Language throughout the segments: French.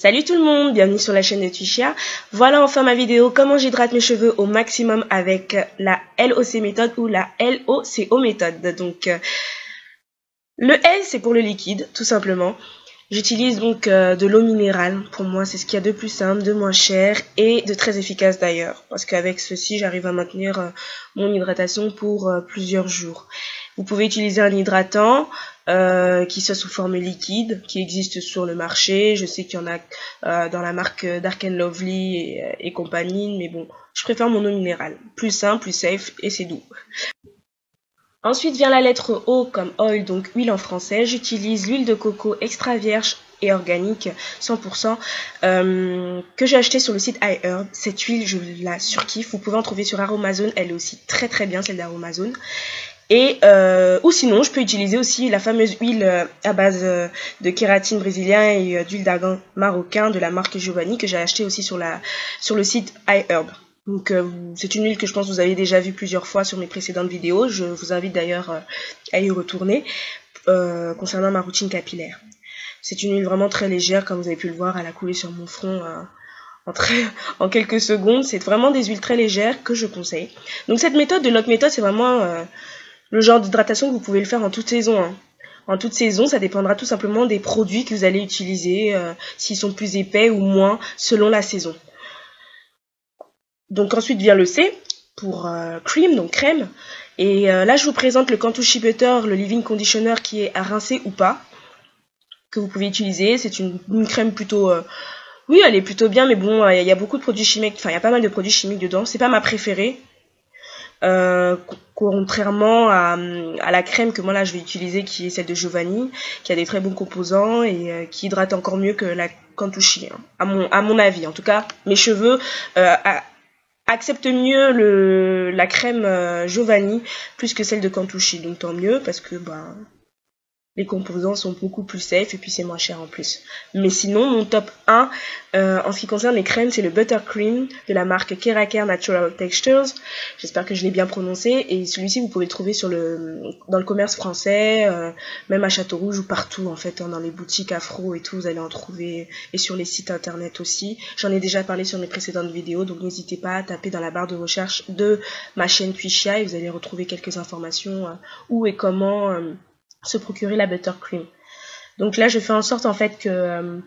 Salut tout le monde, bienvenue sur la chaîne de Twishia. Voilà enfin ma vidéo comment j'hydrate mes cheveux au maximum avec la LOC méthode ou la LOCO méthode. Donc le L c'est pour le liquide tout simplement. J'utilise donc de l'eau minérale, pour moi c'est ce qu'il y a de plus simple, de moins cher et de très efficace d'ailleurs. Parce qu'avec ceci j'arrive à maintenir mon hydratation pour plusieurs jours. Vous pouvez utiliser un hydratant qui soit sous forme liquide, qui existe sur le marché. Je sais qu'il y en a dans la marque Dark & Lovely et compagnie, mais bon, je préfère mon eau minérale. Plus simple, plus safe et c'est doux. Ensuite vient la lettre O comme oil, donc huile en français. J'utilise l'huile de coco extra vierge et organique 100% que j'ai acheté sur le site iHerb. Cette huile, je la surkiffe. Vous pouvez en trouver sur Aromazone. Elle est aussi très très bien, celle d'Aromazone. Et ou sinon, je peux utiliser aussi la fameuse huile à base de kératine brésilien et d'huile d'argan marocain de la marque Giovanni que j'ai acheté aussi sur le site iHerb. Donc c'est une huile que je pense que vous avez déjà vue plusieurs fois sur mes précédentes vidéos. Je vous invite d'ailleurs à y retourner concernant ma routine capillaire. C'est une huile vraiment très légère, comme vous avez pu le voir, elle a coulé sur mon front en quelques secondes. C'est vraiment des huiles très légères que je conseille. Donc cette méthode de LOC méthode, c'est vraiment le genre d'hydratation que vous pouvez le faire en toute saison. En toute saison, ça dépendra tout simplement des produits que vous allez utiliser, s'ils sont plus épais ou moins, selon la saison. Donc ensuite vient le C pour cream, donc crème. Et là, je vous présente le Cantucci Butter, le leave-in conditioner qui est à rincer ou pas, que vous pouvez utiliser. C'est une crème plutôt... oui, elle est plutôt bien, mais bon, il y a beaucoup de produits chimiques, enfin, il y a pas mal de produits chimiques dedans. C'est pas ma préférée. Contrairement à la crème que moi là je vais utiliser qui est celle de Giovanni, qui a des très bons composants et qui hydrate encore mieux que la Cantucci, hein, à mon avis. En tout cas, mes cheveux acceptent mieux la crème Giovanni plus que celle de Cantucci, donc tant mieux parce que les composants sont beaucoup plus safe et puis c'est moins cher en plus. Mais sinon, mon top 1 en ce qui concerne les crèmes, c'est le Buttercream de la marque Keracare Natural Textures. J'espère que je l'ai bien prononcé. Et celui-ci, vous pouvez le trouver dans le commerce français, même à Château-Rouge ou partout en fait, hein, dans les boutiques afro et tout, vous allez en trouver. Et sur les sites internet aussi. J'en ai déjà parlé sur mes précédentes vidéos, donc n'hésitez pas à taper dans la barre de recherche de ma chaîne Twishia et vous allez retrouver quelques informations où et comment... se procurer la buttercream. Donc là je fais en sorte en fait que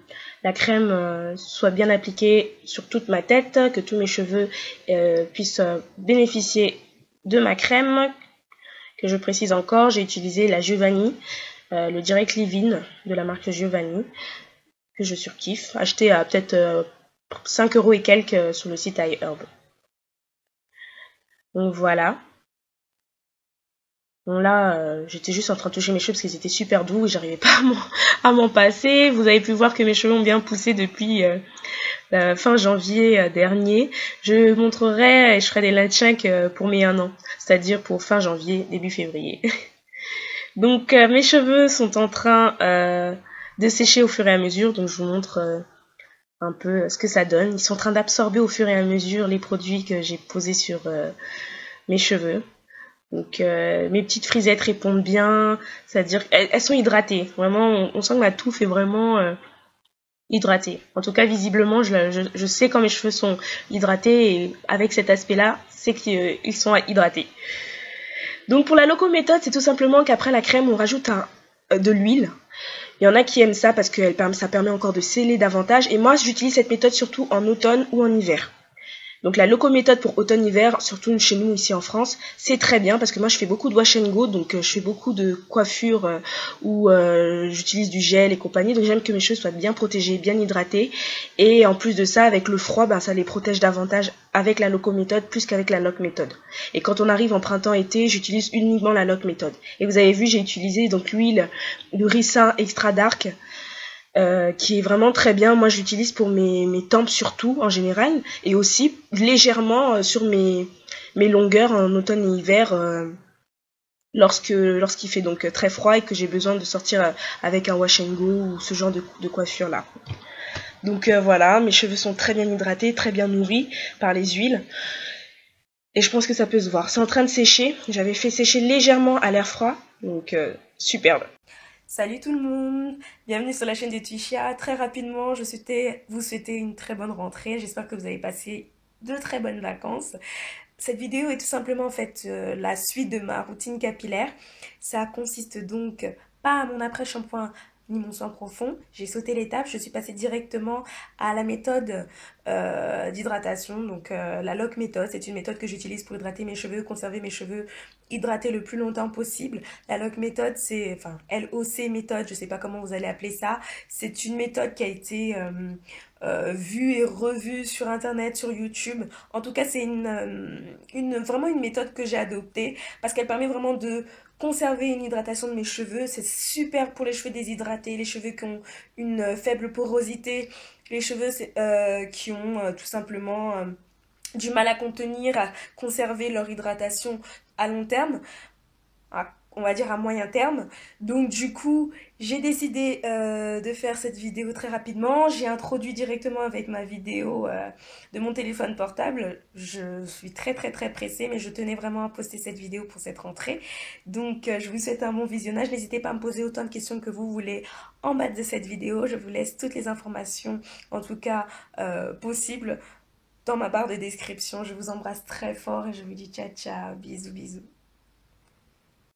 la crème soit bien appliquée sur toute ma tête, que tous mes cheveux puissent bénéficier de ma crème, que je précise encore, j'ai utilisé la Giovanni, le Direct Leave-in de la marque Giovanni, que je surkiffe, acheté à peut-être 5 € et quelques sur le site iHerb. Donc voilà. Bon là, j'étais juste en train de toucher mes cheveux parce qu'ils étaient super doux et j'arrivais pas à m'en passer. Vous avez pu voir que mes cheveux ont bien poussé depuis fin janvier dernier. Je montrerai et je ferai des light check pour mes 1 an, c'est-à-dire pour fin janvier, début février. Donc mes cheveux sont en train de sécher au fur et à mesure, donc je vous montre un peu ce que ça donne. Ils sont en train d'absorber au fur et à mesure les produits que j'ai posés sur mes cheveux. Donc mes petites frisettes répondent bien, c'est-à-dire elles sont hydratées. Vraiment, on sent que ma touffe est vraiment hydratée. En tout cas, visiblement, je sais quand mes cheveux sont hydratés et avec cet aspect-là, c'est qu'ils sont hydratés. Donc pour la Loco méthode, c'est tout simplement qu'après la crème, on rajoute de l'huile. Il y en a qui aiment ça parce que ça permet encore de sceller davantage. Et moi, j'utilise cette méthode surtout en automne ou en hiver. Donc la Loco méthode pour automne-hiver, surtout chez nous ici en France, c'est très bien parce que moi je fais beaucoup de wash and go, donc je fais beaucoup de coiffure où j'utilise du gel et compagnie, donc j'aime que mes cheveux soient bien protégés, bien hydratés, et en plus de ça, avec le froid, ça les protège davantage avec la Loco méthode plus qu'avec la LOC méthode. Et quand on arrive en printemps-été, j'utilise uniquement la LOC méthode. Et vous avez vu, j'ai utilisé donc l'huile de ricin extra dark, qui est vraiment très bien. Moi je l'utilise pour mes tempes surtout en général et aussi légèrement sur mes longueurs en automne et hiver lorsqu'il fait donc très froid et que j'ai besoin de sortir avec un wash and go ou ce genre de coiffure là. Donc voilà, mes cheveux sont très bien hydratés, très bien nourris par les huiles et je pense que ça peut se voir. C'est en train de sécher, j'avais fait sécher légèrement à l'air froid, donc superbe. Salut tout le monde, bienvenue sur la chaîne de Twishia. Très rapidement, je souhaitais vous souhaiter une très bonne rentrée. J'espère que vous avez passé de très bonnes vacances. Cette vidéo est tout simplement en fait la suite de ma routine capillaire. Ça consiste donc pas à mon après-shampoing ni mon soin profond. J'ai sauté l'étape, je suis passée directement à la méthode d'hydratation. Donc la LOC méthode, c'est une méthode que j'utilise pour hydrater mes cheveux, conserver mes cheveux hydratés le plus longtemps possible. La LOC méthode, c'est, enfin LOC méthode, je sais pas comment vous allez appeler ça. C'est une méthode qui a été vue et revue sur internet, sur YouTube. En tout cas, c'est vraiment une méthode que j'ai adoptée parce qu'elle permet vraiment de conserver une hydratation de mes cheveux. C'est super pour les cheveux déshydratés, les cheveux qui ont une faible porosité, les cheveux qui ont tout simplement du mal à contenir, à conserver leur hydratation à long terme, on va dire à moyen terme. Donc du coup, j'ai décidé de faire cette vidéo très rapidement. J'ai introduit directement avec ma vidéo de mon téléphone portable. Je suis très pressée, mais je tenais vraiment à poster cette vidéo pour cette rentrée. Donc je vous souhaite un bon visionnage. N'hésitez pas à me poser autant de questions que vous voulez en bas de cette vidéo. Je vous laisse toutes les informations, en tout cas possibles, dans ma barre de description. Je vous embrasse très fort et je vous dis ciao ciao, bisous bisous.